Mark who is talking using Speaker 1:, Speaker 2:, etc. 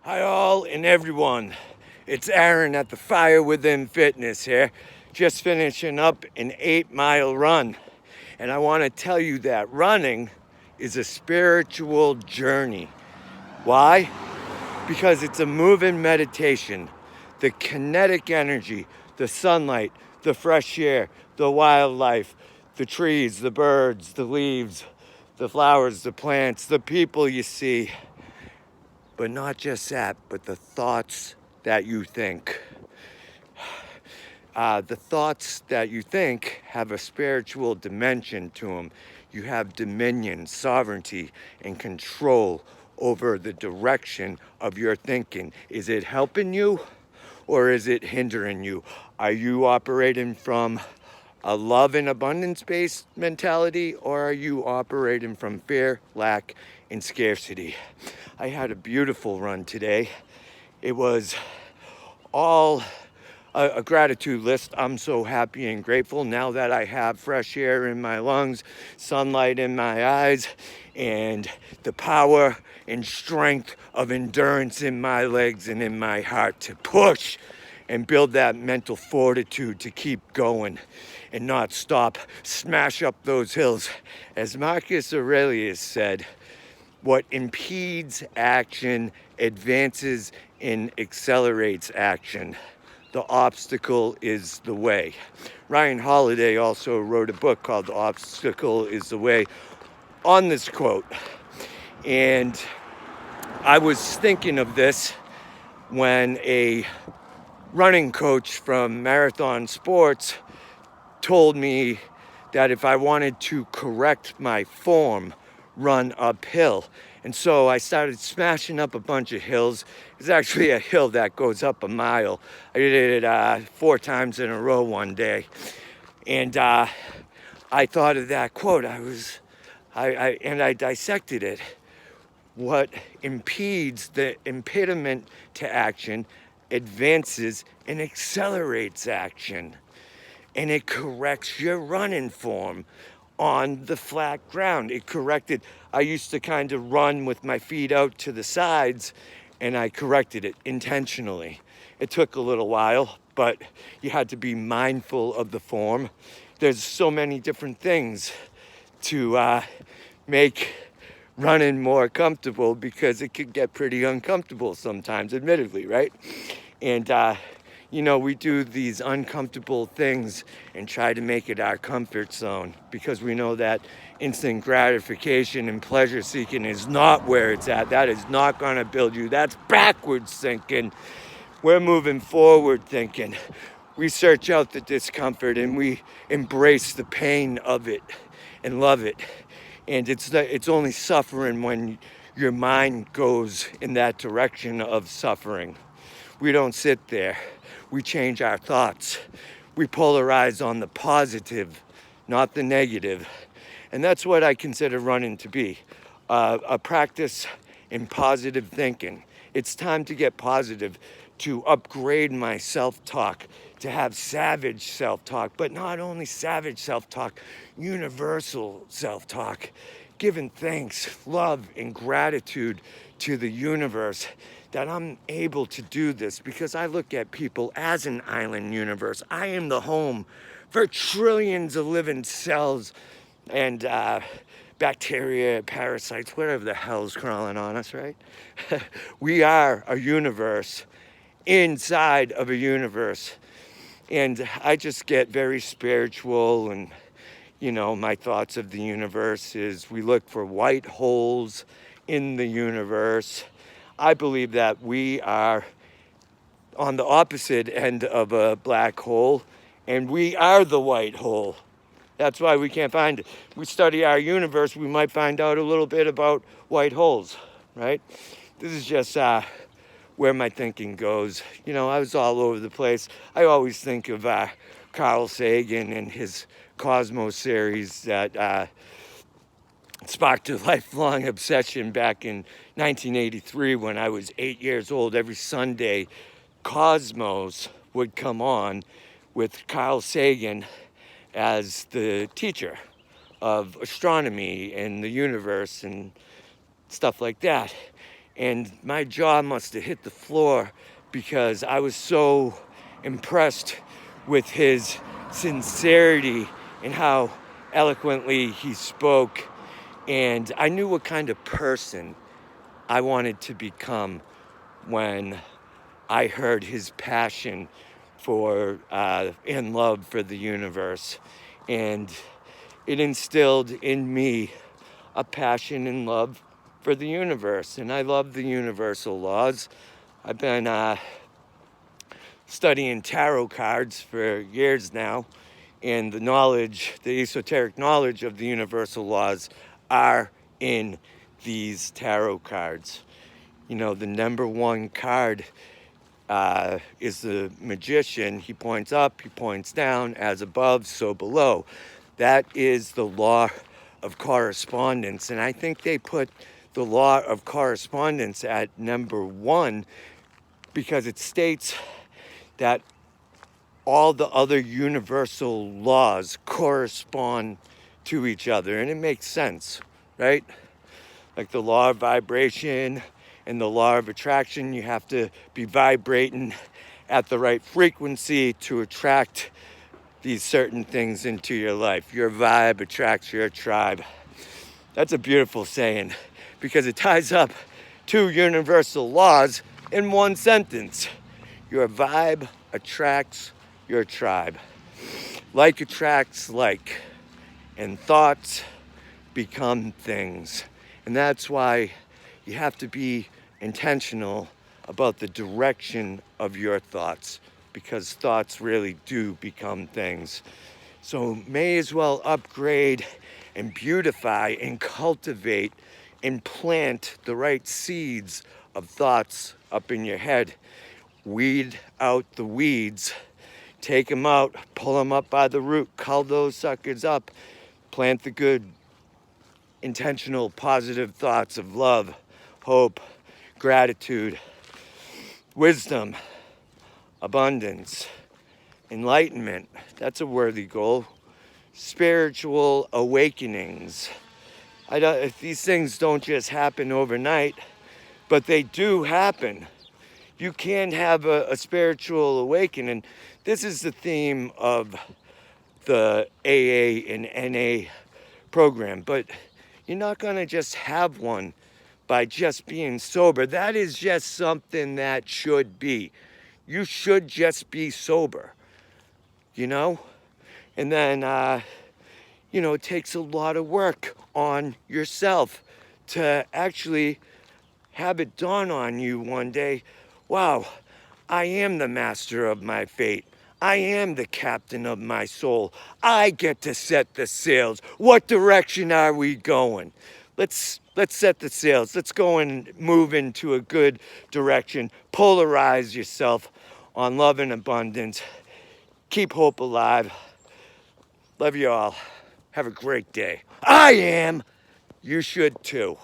Speaker 1: Hi all and everyone. It's Aaron at the Fire Within Fitness here, just finishing up an 8-mile run. And I want to tell you that running is a spiritual journey. Why? Because it's a moving meditation. The kinetic energy, the sunlight, the fresh air, the wildlife, the trees, the birds, the leaves, the flowers, the plants, the people you see. But not just that, but the thoughts that you think. The thoughts that you think have a spiritual dimension to them. You have dominion, sovereignty, and control over the direction of your thinking. Is it helping you or is it hindering you? Are you operating from a love and abundance-based mentality, or are you operating from fear, lack, and scarcity? I had a beautiful run today. It was all a gratitude list. I'm so happy and grateful now that I have fresh air in my lungs, sunlight in my eyes, and the power and strength of endurance in my legs and in my heart to push and build that mental fortitude to keep going and not stop, smash up those hills. As Marcus Aurelius said, what impedes action advances and accelerates action. The obstacle is the way. Ryan Holiday also wrote a book called The Obstacle is the Way on this quote. And I was thinking of this when a running coach from Marathon Sports told me that if I wanted to correct my form, run uphill. And so I started smashing up a bunch of hills. It's actually a hill that goes up a mile. I did it 4 times in a row one day. And I thought of that quote. I dissected it. What impedes the impediment to action advances and accelerates action. And it corrects your running form on the flat ground. It corrected, I used to kind of run with my feet out to the sides, and I corrected it intentionally. It took a little while, but you had to be mindful of the form. There's so many different things to make running more comfortable, because it could get pretty uncomfortable sometimes, admittedly, right? And we do these uncomfortable things and try to make it our comfort zone, because we know that instant gratification and pleasure seeking is not where it's at. That is not going to build you. That's backwards thinking. We're moving forward thinking. We search out the discomfort and we embrace the pain of it and love it. And it's only suffering when your mind goes in that direction of suffering. We don't sit there. We change our thoughts. We polarize on the positive, not the negative. And that's what I consider running to be, a practice in positive thinking. It's time to get positive, to upgrade my self-talk, to have savage self-talk, but not only savage self-talk, universal self-talk, giving thanks, love, and gratitude to the universe that I'm able to do this, because I look at people as an island universe. I am the home for trillions of living cells and bacteria, parasites, whatever the hell's crawling on us, right? We are a universe inside of a universe. And I just get very spiritual, and my thoughts of the universe is we look for white holes in the universe. I believe that we are on the opposite end of a black hole, and we are the white hole. That's why we can't find it. We study our universe, we might find out a little bit about white holes, right? This is just where my thinking goes. I was all over the place. I always think of Carl Sagan and his Cosmos series that sparked a lifelong obsession back in 1983 when I was 8 years old. Every Sunday, Cosmos would come on with Carl Sagan as the teacher of astronomy and the universe and stuff like that. And my jaw must have hit the floor because I was so impressed with his sincerity and how eloquently he spoke. And I knew what kind of person I wanted to become when I heard his passion for and love for the universe. And it instilled in me a passion and love for the universe. And I love the universal laws. I've been studying tarot cards for years now, and the esoteric knowledge of the universal laws are in these tarot cards. You know, the number one card is the magician. He points up, he points down, as above, so below. That is the law of correspondence. And I think they put the law of correspondence at number one because it states that all the other universal laws correspond to each other. And it makes sense, right? Like the law of vibration and the law of attraction, you have to be vibrating at the right frequency to attract these certain things into your life. Your vibe attracts your tribe. That's a beautiful saying because it ties up two universal laws in one sentence. Your vibe attracts your tribe. Like attracts like, and thoughts become things. And that's why you have to be intentional about the direction of your thoughts, because thoughts really do become things. So may as well upgrade and beautify and cultivate and plant the right seeds of thoughts up in your head. Weed out the weeds, take them out, pull them up by the root, cull those suckers up, plant the good, intentional, positive thoughts of love, hope, gratitude, wisdom, abundance, enlightenment. That's a worthy goal. Spiritual awakenings. These things don't just happen overnight, but they do happen. You can have a spiritual awakening. This is the theme of the AA and NA program, but you're not going to just have one by just being sober. That is just something that should be. You should just be sober, you know? And then, it takes a lot of work on yourself to actually have it dawn on you one day, wow, I am the master of my fate. I am the captain of my soul. I get to set the sails. What direction are we going? Let's set the sails. Let's go and move into a good direction. Polarize yourself on love and abundance. Keep hope alive. Love you all. Have a great day. I am. You should too.